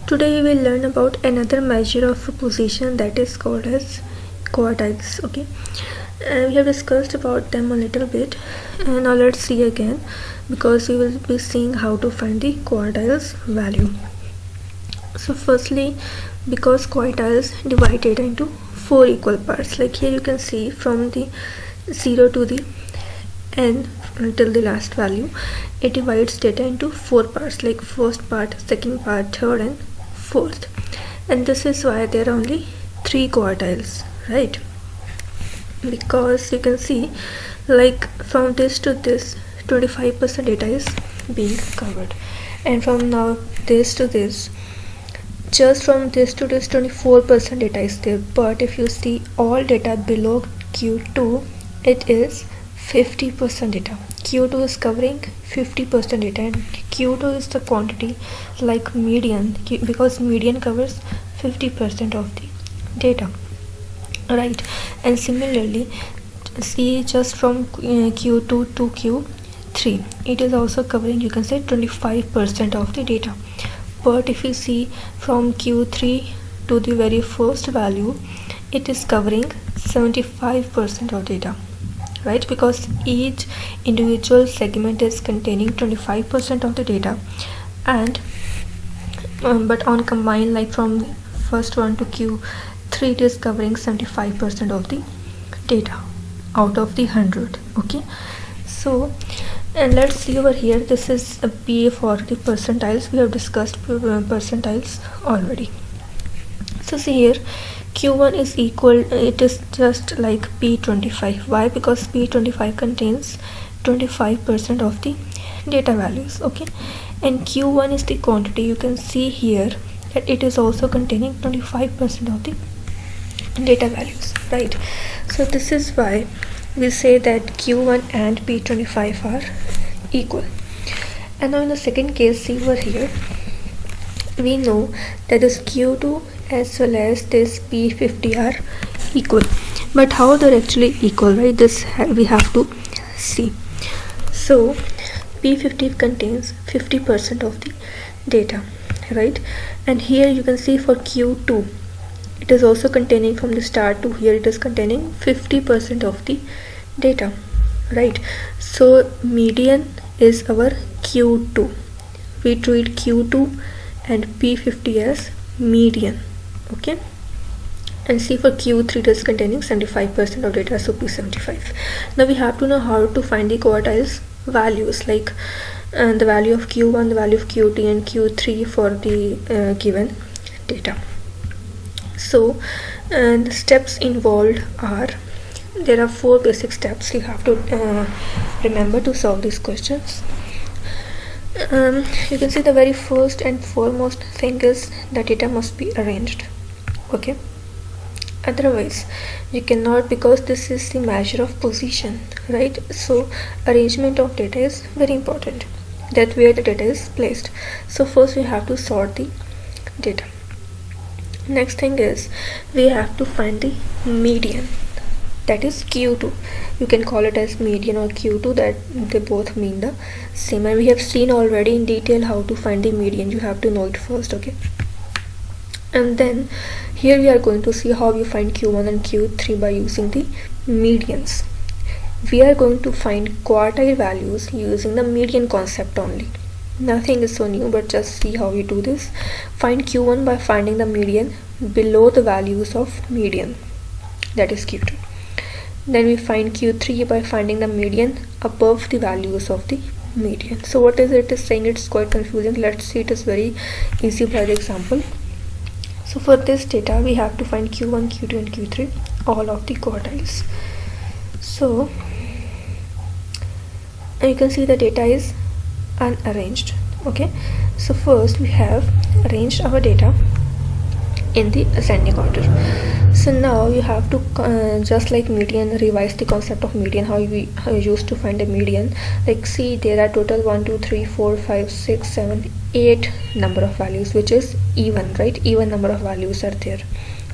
Today we will learn about another measure of position that is called as quartiles. Okay, we have discussed about them a little bit, and now let's see again, because we will be seeing how to find the quartiles value. So firstly, because quartiles divided into 4 equal parts, like here you can see from the 0 to the n until the last value, it divides data into 4 parts, like first part, second part, third and fourth. And this is why there are only 3 quartiles, right? Because you can see, like from this to this 25% data is being covered, and from now this to this, just from this to this 24% data is there. But if you see all data below Q2, it is 50% data. Q2 is covering 50% data, and Q2 is the quantity like median, because median covers 50% of the data, right? And similarly, see, just from Q2 to Q3, it is also covering, you can say, 25% of the data. But if you see from Q3 to the very first value, it is covering 75% of data, right? Because each individual segment is containing 25% of the data, and but on combined, like from first one to Q3, it is covering 75% of the data out of the 100. Okay, so and let's see over here, this is a P for the percentiles. We have discussed percentiles already. So see here, Q1 is equal, it is just like P25. Why? Because P25 contains 25% of the data values. Okay, and Q1 is the quantity. You can see here that it is also containing 25% of the data values, right? So this is why we say that Q1 and P25 are equal. And now in the second case, see over here, we know that this Q2 as well as this P50 are equal. But how they're actually equal, right? This we have to see. So P50 contains 50% of the data, right? And here you can see for Q2, it is also containing, from the start to here, it is containing 50% of the data, right? So median is our Q2. We treat Q2 and P50 as median. Okay, and see for Q3, it is containing 75% of data, so P75. Now we have to know how to find the quartiles values, like the value of Q1, the value of Q2 and Q3 for the given data. So the steps involved are, there are 4 basic steps you have to remember to solve these questions. You can see the very first and foremost thing is that data must be arranged. Okay, otherwise you cannot, because this is the measure of position, right? So arrangement of data is very important, that where the data is placed. So first we have to sort the data. Next thing is we have to find the median, that is Q2. You can call it as median or Q2, that they both mean the same, and we have seen already in detail how to find the median. You have to know it first. Okay, and then here we are going to see how you find Q1 and Q3 by using the medians. We are going to find quartile values using the median concept only. Nothing is so new, but just see how we do this. Find Q1 by finding the median below the values of median, that is Q2. Then we find Q3 by finding the median above the values of the median. So what is it is saying? It's quite confusing. Let's see, it is very easy by the example. So for this data, we have to find Q1, Q2 and Q3, all of the quartiles. So you can see the data is unarranged. Okay, so first we have arranged our data in the ascending order. So now you have to just like median, revise the concept of median, how you used to find a median. Like see, there are total 1 2 3 4 5 6 7 8 number of values, which is even, right? Even number of values are there.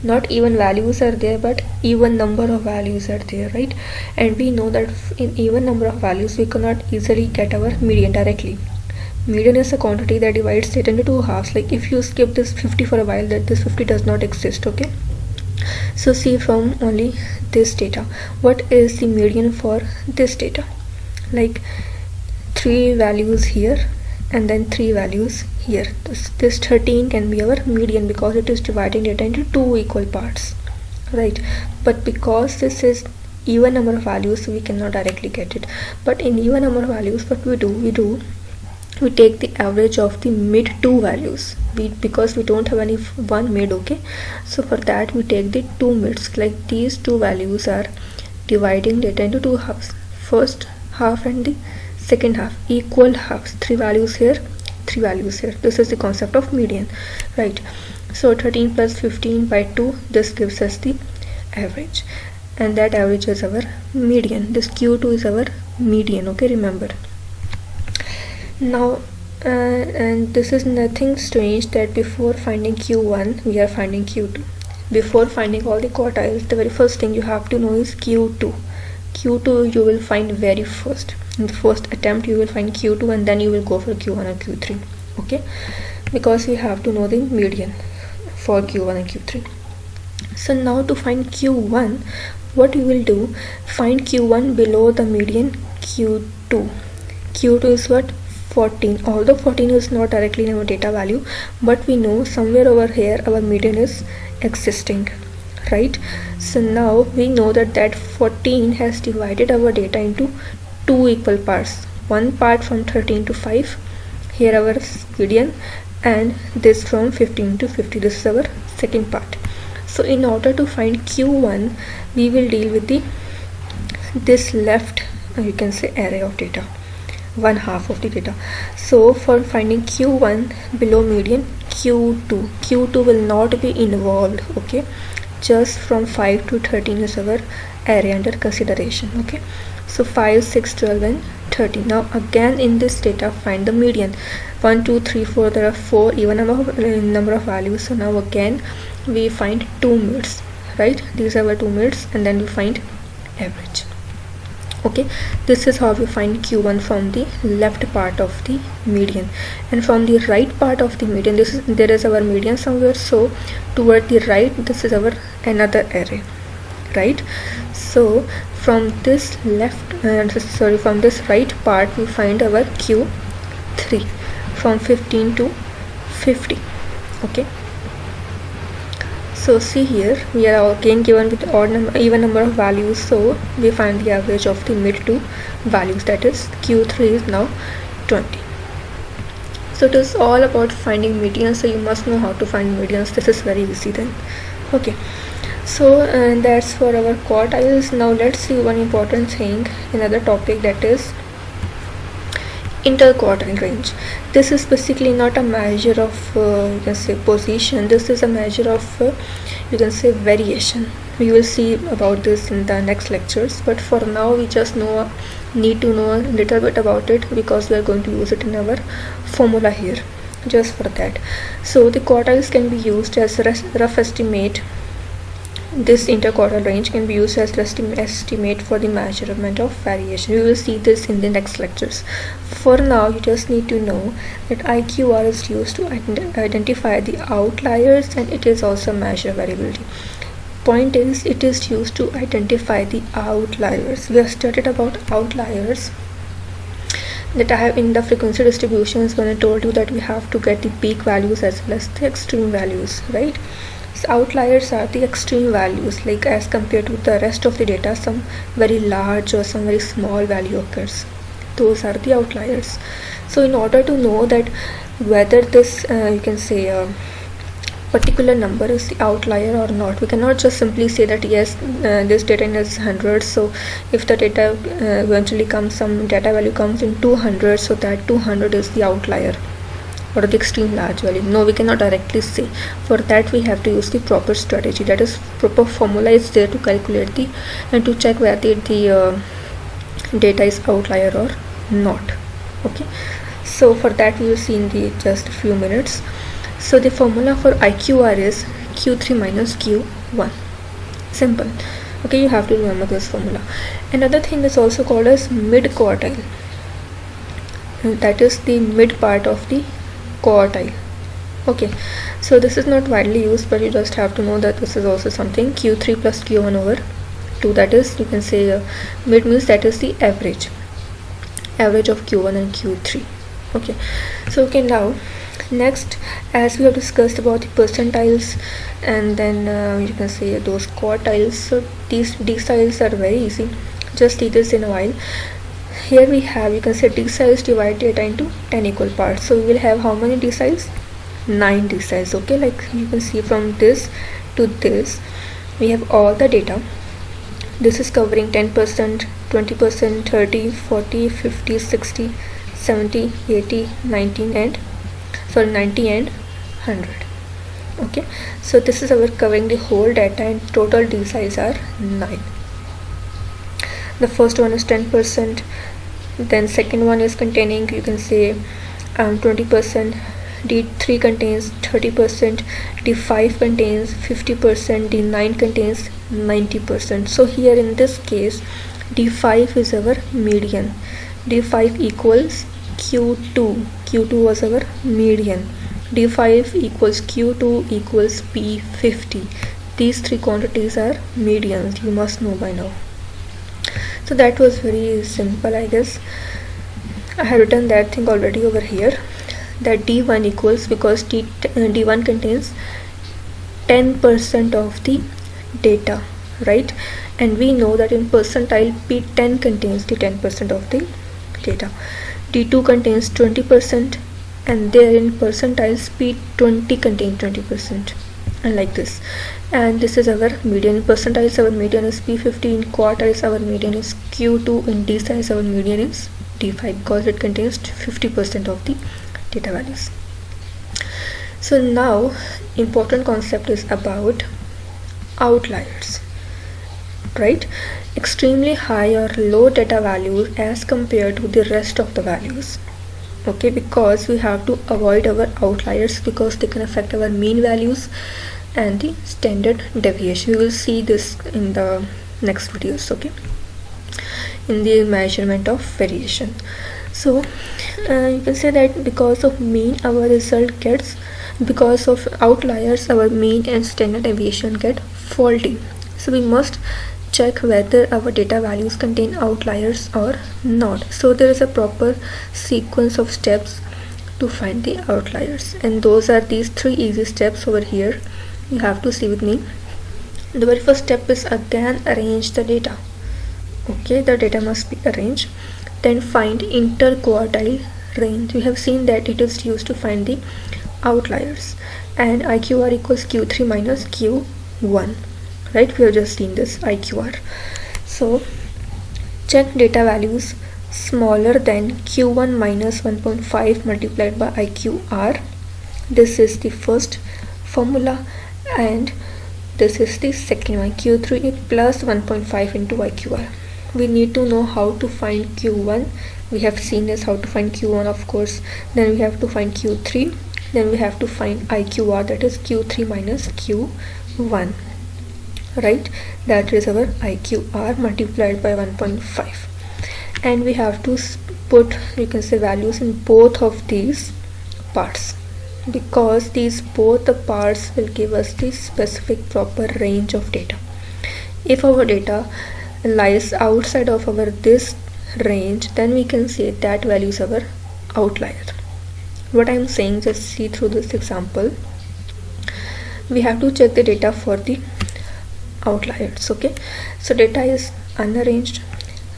Not even values are there, but even number of values are there, right? And we know that in even number of values we cannot easily get our median directly, Median is a quantity that divides data into two halves. Like if you skip this 50 for a while, that this 50 does not exist. Okay, so see from only this data, what is the median for this data? Like 3 values here and then 3 values here. This 13 can be our median because it is dividing data into 2 equal parts, right? But because this is even number of values, so we cannot directly get it. But in even number of values, what we do, we take the average of the mid 2 values, because we don't have any one mid. Okay, so for that we take the 2 mids. Like these 2 values are dividing data into 2 halves, first half and the second half, equal halves, 3 values here, 3 values here. This is the concept of median, right? So 13 plus 15 by 2, this gives us the average, and that average is our median. This Q2 is our median. Okay, remember. Now and this is nothing strange that before finding Q1 we are finding Q2. Before finding all the quartiles, the very first thing you have to know is Q2. Q2 you will find very first. In the first attempt you will find Q2 and then you will go for Q1 and Q3. Okay, because we have to know the median for Q1 and Q3. So now to find Q1, what you will do, find Q1 below the median Q2. Q2 is what? 14. Although 14 is not directly in our data value, but we know somewhere over here our median is existing, right? So now we know that 14 has divided our data into 2 equal parts. One part from 13 to 5, here our median, and this from 15 to 50. This is our second part. So in order to find Q1, we will deal with this left, you can say, array of data, one half of the data. So for finding Q1 below median, Q2 will not be involved. Okay, just from 5 to 13 is our array under consideration. Okay, so 5, 6, 12 and 13. Now again in this data find the median. 1, 2, 3, 4, there are 4 even number of values. So now again we find 2 mids, right? These are our 2 mids, and then we find average. Okay, this is how we find Q1 from the left part of the median. And from the right part of the median, there is our median somewhere, so toward the right this is our another array, right? So from this from this right part we find our Q3 from 15 to 50. Okay, so see here we are again given with even number of values, so we find the average of the mid 2 values, that is Q3 is now 20. So it is all about finding medians, so you must know how to find medians. This is very easy then. Okay, so that's for our quartiles. Now let's see one important thing, another topic, that is interquartile range. This is basically not a measure of you can say position. This is a measure of you can say variation. We will see about this in the next lectures, but for now we just need to know a little bit about it because we are going to use it in our formula here, just for that. So the quartiles can be used as rough estimate. This interquartile range can be used as estimate for the measurement of variation. We will see this in the next lectures. For now you just need to know that IQR is used to identify the outliers, and it is also measure variability. Point is, it is used to identify the outliers. We have studied about outliers that I have in the frequency distributions when I told you that we have to get the peak values as well as the extreme values, right? So outliers are the extreme values, like as compared to the rest of the data, some very large or some very small value occurs. Those are the outliers. So in order to know that whether this you can say particular number is the outlier or not, we cannot just simply say that yes this data is 100, so if the data eventually comes, some data value comes in 200, so that 200 is the outlier or the extreme large value. No, we cannot directly say. For that we have to use the proper strategy, that is proper formula is there to calculate the and to check whether the data is outlier or not. Okay, so for that we will see in the just a few minutes. So the formula for IQR is Q3 minus Q1. Simple. Okay, you have to remember this formula. Another thing is also called as mid quartile. that is the mid part of the quartile. Okay, so this is not widely used, but you just have to know that this is also something q3 plus q1 over 2, that is, you can say mid means that is the average of q1 and q3. Okay, so okay, now next, as we have discussed about the percentiles and then you can say those quartiles, so these deciles are very easy, just see this in a while. Here we have, you can say deciles divide data into 10 equal parts, so we will have how many deciles? 9 deciles. Okay, like you can see from this to this we have all the data. This is covering 10%, 20%, 30, 40, 50, 60, 70, 80, 90 and 100. Okay, so this is our covering the whole data, and total deciles are 9. The first one is 10%, then second one is containing, you can say 20%, D3 contains 30%, D5 contains 50%, D9 contains 90%. So here in this case D5 is our median. D5 equals Q2. Q2 was our median. D5 equals Q2 equals P50. These three quantities are medians, you must know by now. So that was very simple, I guess. I have written that thing already over here, that D1 equals, because D1 contains 10% of the data, right? And we know that in percentile P10 contains the 10% of the data. D2 contains 20%, and there in percentiles P20 contains 20%, and like this. And this is our median. In percentiles our median is P50, in quartiles our median is Q2, in deciles our median is D5, because it contains 50% of the data values. So now important concept is about outliers, right? Extremely high or low data values as compared to the rest of the values. Okay, because we have to avoid our outliers, because they can affect our mean values and the standard deviation. We will see this in the next videos, okay, in the measurement of variation. So you can say that because of mean our result gets, because of outliers our mean and standard deviation get faulty. So we must check whether our data values contain outliers or not. So there is a proper sequence of steps to find the outliers, and those are these 3 easy steps over here. You have to see with me. The very first step is again arrange the data. Okay, the data must be arranged. Then find interquartile range. We have seen that it is used to find the outliers, and IQR equals Q3 minus Q1, right? We have just seen this IQR. So check data values smaller than Q1 minus 1.5 multiplied by IQR. This is the first formula, and this is the second one, Q3 plus 1.5 into IQR. We need to know how to find Q1. We have seen this, how to find Q1, of course. Then we have to find Q3. Then we have to find IQR, that is Q3 minus Q1, right? That is our IQR multiplied by 1.5. And we have to put, you can say, values in both of these parts, because these both the parts will give us the specific proper range of data. If our data lies outside of our this range, then we can say that value is our outlier. What I am saying, just see through this example. We have to check the data for the outliers. Okay, so data is unarranged.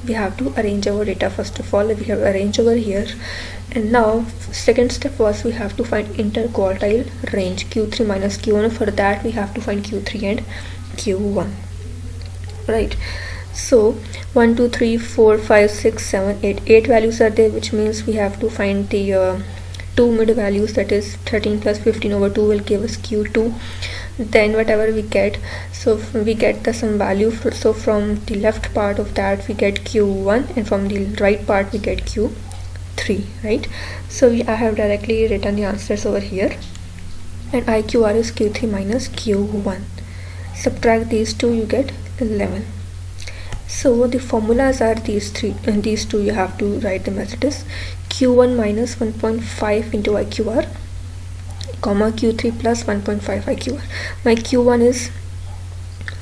We have to arrange our data. First of all, we have arranged over here, and now second step was we have to find interquartile range, Q3 minus Q1. For that we have to find Q3 and Q1, right? So 1 2 3 4 5 6 7 8 values are there, which means we have to find the 2 mid values, that is 13 plus 15 over 2 will give us Q2. Then whatever we get, so we get the some value so from the left part of that we get Q1, and from the right part we get Q3, right? So I have directly written the answers over here, and IQR is Q3 minus Q1. Subtract these two, you get 11. So the formulas are these three, and these two you have to write them as it is. Q1 minus 1.5 into IQR, comma Q3 plus 1.5 IQR. My Q1 is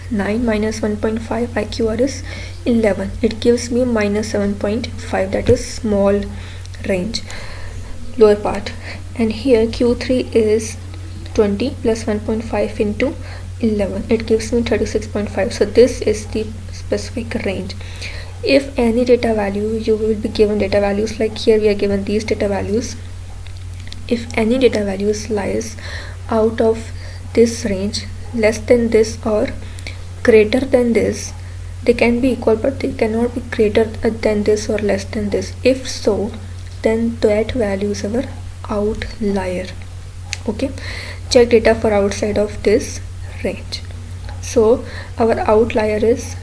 9 minus 1.5, IQR is 11. It gives me minus 7.5, that is small range, lower part. And here Q3 is 20 plus 1.5 into 11. It gives me 36.5. So this is the specific range. If any data value, you will be given data values, like here we are given these data values. If any data values lies out of this range, less than this or greater than this, they can be equal but they cannot be greater than this or less than this. If so, then that value is our outlier. Okay, check data for outside of this range. So our outlier is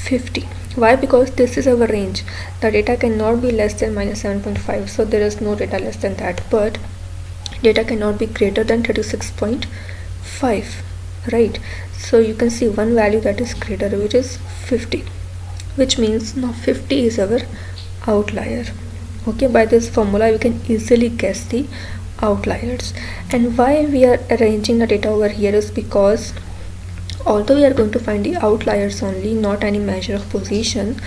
50. Why? Because this is our range. The data cannot be less than minus 7.5, so there is no data less than that, but data cannot be greater than 36.5, right? So you can see one value that is greater, which is 50, which means now 50 is our outlier. Okay, by this formula we can easily guess the outliers. And why we are arranging the data over here is because although we are going to find the outliers only, not any measure of position,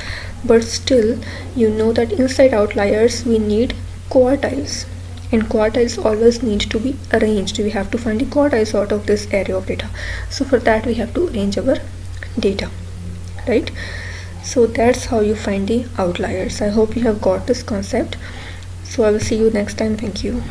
but still you know that inside outliers we need quartiles, and quartiles always need to be arranged. We have to find the quartiles out of this array of data. So for that we have to arrange our data, right? So that's how you find the outliers. I hope you have got this concept. So I will see you next time. Thank you.